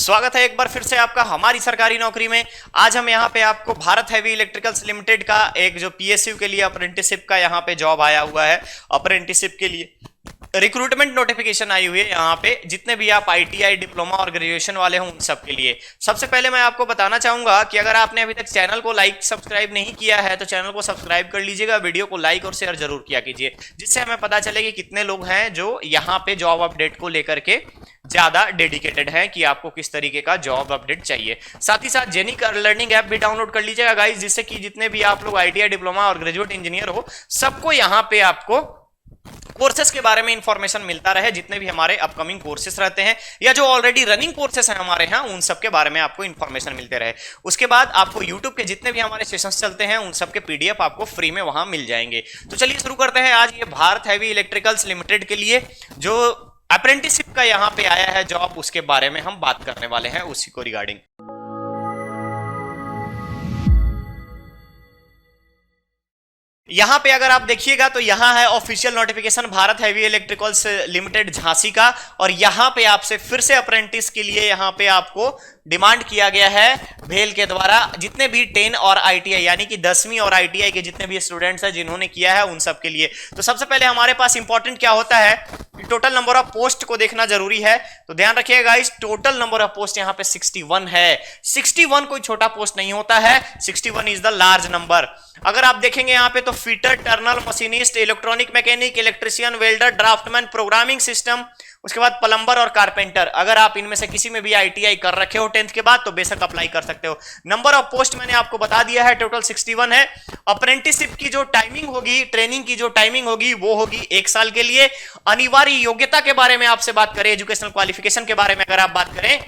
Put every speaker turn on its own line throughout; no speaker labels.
स्वागत है एक बार फिर से आपका हमारी सरकारी नौकरी में। आज हम यहाँ पे आपको भारत हैवी इलेक्ट्रिकल्स लिमिटेड का एक जो पीएसयू के लिए अप्रेंटिसशिप का यहाँ पे जॉब आया हुआ है, अप्रेंटिसशिप के लिए रिक्रूटमेंट नोटिफिकेशन आई हुई है। यहाँ पे जितने भी आप आईटीआई, डिप्लोमा और ग्रेजुएशन वाले हों उन सब के लिए सबसे पहले मैं आपको बताना चाहूंगा कि अगर आपने अभी तक चैनल को लाइक सब्सक्राइब नहीं किया है तो चैनल को सब्सक्राइब कर लीजिएगा, वीडियो को लाइक और शेयर जरूर किया कीजिए, जिससे हमें पता चले कि कितने लोग हैं जो यहाँ पे जॉब अपडेट को लेकर के ज्यादा डेडिकेटेड है कि आपको किस तरीके का जॉब अपडेट चाहिए। साथ ही साथ जेनिक लर्निंग ऐप भी डाउनलोड कर लीजिएगा गाइस, जिससे कि जितने भी आप लोग आईटीआई, डिप्लोमा और ग्रेजुएट इंजीनियर हो सबको यहाँ पे आपको कोर्सेस के बारे में इंफॉर्मेशन मिलता रहे। जितने भी हमारे अपकमिंग कोर्सेस रहते हैं या जो ऑलरेडी रनिंग कोर्सेस हैं हमारे यहाँ, उन सब के बारे में आपको इंफॉर्मेशन मिलते रहे। उसके बाद आपको यूट्यूब के जितने भी हमारे सेशंस चलते हैं उन सब के पीडीएफ आपको फ्री में वहां मिल जाएंगे। तो चलिए शुरू करते हैं। आज ये भारत हैवी इलेक्ट्रिकल्स लिमिटेड के लिए जो अप्रेंटिसशिप का यहाँ पे आया है जॉब, उसके बारे में हम बात करने वाले हैं, उसी को रिगार्डिंग। यहां पे अगर आप देखिएगा तो यहां है official notification Bharat heavy electricals limited Jhansi का, और यहां पे आपसे फिर से अप्रेंटिस के लिए यहां पे आपको डिमांड किया गया है भेल के द्वारा। जितने भी 10 और आईटीआई यानी कि 10वीं और आईटीआई के जितने भी स्टूडेंट्स हैं जिन्होंने किया है उन सब के लिए। तो सबसे पहले हमारे पास इंपॉर्टेंट क्या होता है, टोटल नंबर ऑफ पोस्ट को देखना जरूरी है। तो ध्यान रखिएगा guys, total number of post यहां पे 61 है। 61 कोई छोटा पोस्ट नहीं होता है, 61 इज द लार्ज नंबर। अगर आप देखेंगे यहाँ पे तो fitter, turner, machinist, electronic mechanic, electrician, welder, draftsman, programming system, उसके बाद प्लम्बर और कारपेंटर। अगर आप इनमें से किसी में भी आईटीआई कर रखे हो 10th के बाद तो बेशक अप्लाई कर सकते हो। नंबर ऑफ पोस्ट मैंने आपको बता दिया है, टोटल 61 है। अप्रेंटिसशिप की जो टाइमिंग होगी, ट्रेनिंग की जो टाइमिंग होगी वो होगी 1 साल के लिए। अनिवार्य योग्यता के बारे में आपसे बात करें, एजुकेशनल क्वालिफिकेशन के बारे में अगर आप बात करें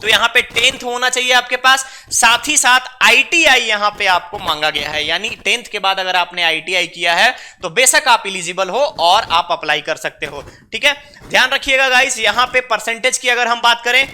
तो यहां पे 10th होना चाहिए आपके पास। साथ ही साथ आईटीआई यहां पे आपको मांगा गया है, यानी 10th के बाद अगर आपने आईटीआई किया है तो बेशक आप एलिजिबल हो और आप अप्लाई कर सकते हो। ठीक है, ध्यान रखिएगा गाइस। यहां पे परसेंटेज की अगर हम बात करें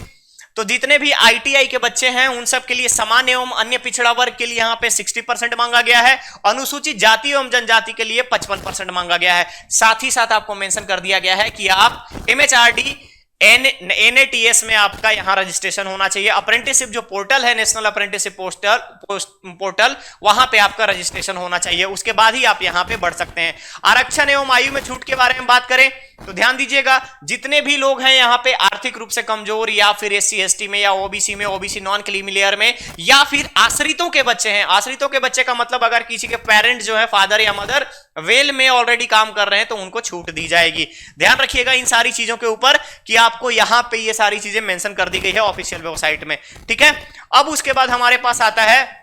तो जितने भी आईटीआई के बच्चे हैं उन सब के लिए सामान्य एवं अन्य पिछड़ा वर्ग के लिए यहाँ पे 60% मांगा गया है। अनुसूचित जाति एवं जनजाति के लिए 55% मांगा गया है। साथ ही साथ आपको मेंशन कर दिया गया है कि आप एमएचआरडी एनएटीएस में आपका यहां रजिस्ट्रेशन होना चाहिए। अप्रेंटिसशिप जो पोर्टल है, नेशनल अप्रेंटिसशिप पोर्टल, वहां पे आपका रजिस्ट्रेशन होना चाहिए। उसके बाद ही आप यहां पे बढ़ सकते हैं। आरक्षण एवं आयु में छूट के बारे में बात करें तो ध्यान दीजिएगा, जितने भी लोग हैं यहाँ पे आर्थिक रूप से कमजोर या फिर एससी एसटी में या ओबीसी में, ओबीसी नॉन क्रीमी लेयर में, या फिर आश्रितों के बच्चे हैं। आश्रितों के बच्चे का मतलब अगर किसी के पेरेंट जो है फादर या मदर वेल में ऑलरेडी काम कर रहे हैं तो उनको छूट दी जाएगी। ध्यान रखिएगा इन सारी चीजों के ऊपर कि आपको यहां पे ये सारी चीजें मेंशन कर दी गई है ऑफिशियल वेबसाइट में। ठीक है, अब उसके बाद हमारे पास आता है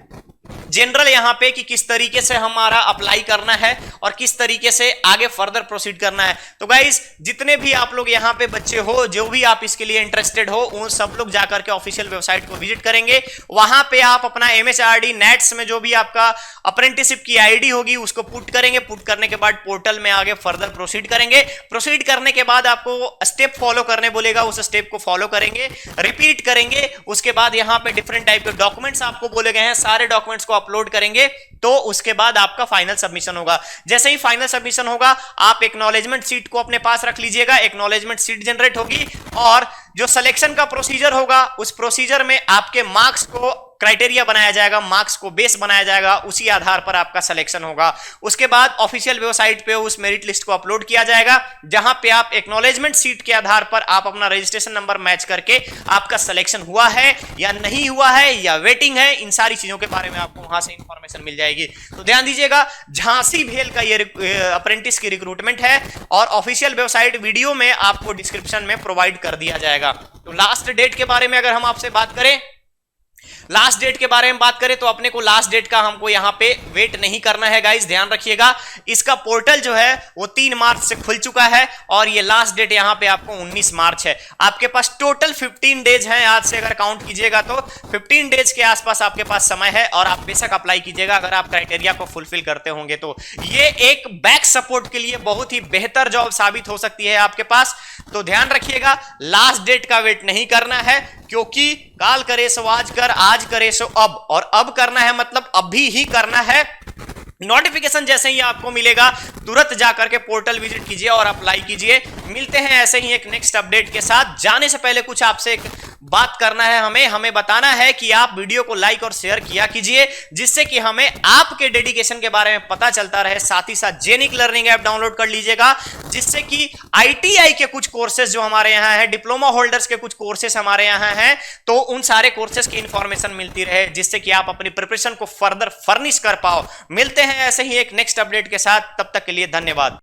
जनरल यहां पे कि किस तरीके से हमारा अप्लाई करना है और किस तरीके से आगे फर्दर प्रोसीड करना है। तो गाइस, जितने भी आप लोग यहां पे बच्चे हो, जो भी आप इसके लिए इंटरेस्टेड हो, उन सब लोग जाकर के ऑफिशियल वेबसाइट को विजिट करेंगे। वहां पे आप अपना एमएचआरडी नेट्स में जो भी आपका अप्रेंटिसशिप की आईडी होगी उसको पुट करेंगे। पुट करने के बाद पोर्टल में आगे फर्दर प्रोसीड करेंगे। प्रोसीड करने के बाद आपको स्टेप फॉलो करने बोलेगा, उस स्टेप को फॉलो करेंगे, रिपीट करेंगे। उसके बाद यहां पे डिफरेंट टाइप के डॉक्यूमेंट्स आपको बोले गए हैं, सारे डॉक्यूमेंट्स को अपलोड करेंगे तो उसके बाद आपका फाइनल सबमिशन होगा। जैसे ही फाइनल सबमिशन होगा आप एक्नॉलेजमेंट सीट को अपने पास रख लीजिएगा। एक्नॉलेजमेंट सीट जनरेट होगी और जो सिलेक्शन का प्रोसीजर होगा उस प्रोसीजर में आपके मार्क्स को क्राइटेरिया बनाया जाएगा, मार्क्स को बेस बनाया जाएगा, उसी आधार पर आपका सिलेक्शन होगा। उसके बाद ऑफिशियल वेबसाइट पे उस मेरिट लिस्ट को अपलोड किया जाएगा, जहां पे आप एक्नॉलेजमेंट सीट के आधार पर आप अपना रजिस्ट्रेशन नंबर मैच करके आपका सिलेक्शन हुआ है या नहीं हुआ है या वेटिंग है, इन सारी चीजों के बारे में आपको वहां से इंफॉर्मेशन मिल जाएगी। तो ध्यान दीजिएगा, झांसी भेल का ये अप्रेंटिस की रिक्रूटमेंट है और ऑफिशियल वेबसाइट वीडियो में आपको डिस्क्रिप्शन में प्रोवाइड कर दिया जाएगा। तो लास्ट डेट के बारे में अगर हम आपसे बात करें, लास्ट डेट के बारे में बात करें तो अपने को लास्ट डेट का हमको यहां पे वेट नहीं करना है गाइस। ध्यान रखिएगा, इसका पोर्टल जो है वो 3 मार्च से खुल चुका है और ये लास्ट डेट यहां पे आपको 19 मार्च है। आपके पास टोटल 15 डेज हैं, आज से अगर काउंट कीजिएगा तो 15 डेज के आसपास आपके पास समय है और आप बेशक अप्लाई कीजिएगा अगर आप क्राइटेरिया को फुलफिल करते होंगे तो। ये एक बैक सपोर्ट के लिए बहुत ही बेहतर जॉब साबित हो सकती है आपके पास। तो ध्यान रखिएगा, लास्ट डेट का वेट नहीं करना है, क्योंकि काल करे सो आज कर, आज करे सो अब, और अब करना है मतलब अभी ही करना है। नोटिफिकेशन जैसे ही आपको मिलेगा तुरंत जाकर के पोर्टल विजिट कीजिए और अप्लाई कीजिए। मिलते हैं ऐसे ही एक नेक्स्ट अपडेट के साथ। जाने से पहले कुछ आपसे एक बात करना है, हमें बताना है कि आप वीडियो को लाइक और शेयर किया कीजिए, जिससे कि हमें आपके डेडिकेशन के बारे में पता चलता रहे। साथ ही साथ जेनिक लर्निंग ऐप डाउनलोड कर लीजिएगा, जिससे कि आईटीआई के कुछ कोर्सेज जो हमारे यहाँ है, डिप्लोमा होल्डर्स के कुछ कोर्सेज हमारे यहाँ हैं, तो उन सारे कोर्सेज की इंफॉर्मेशन मिलती रहे, जिससे कि आप अपनी प्रिपरेशन को फर्दर फर्निश कर पाओ। मिलते हैं ऐसे ही एक नेक्स्ट अपडेट के साथ, तब तक के लिए धन्यवाद।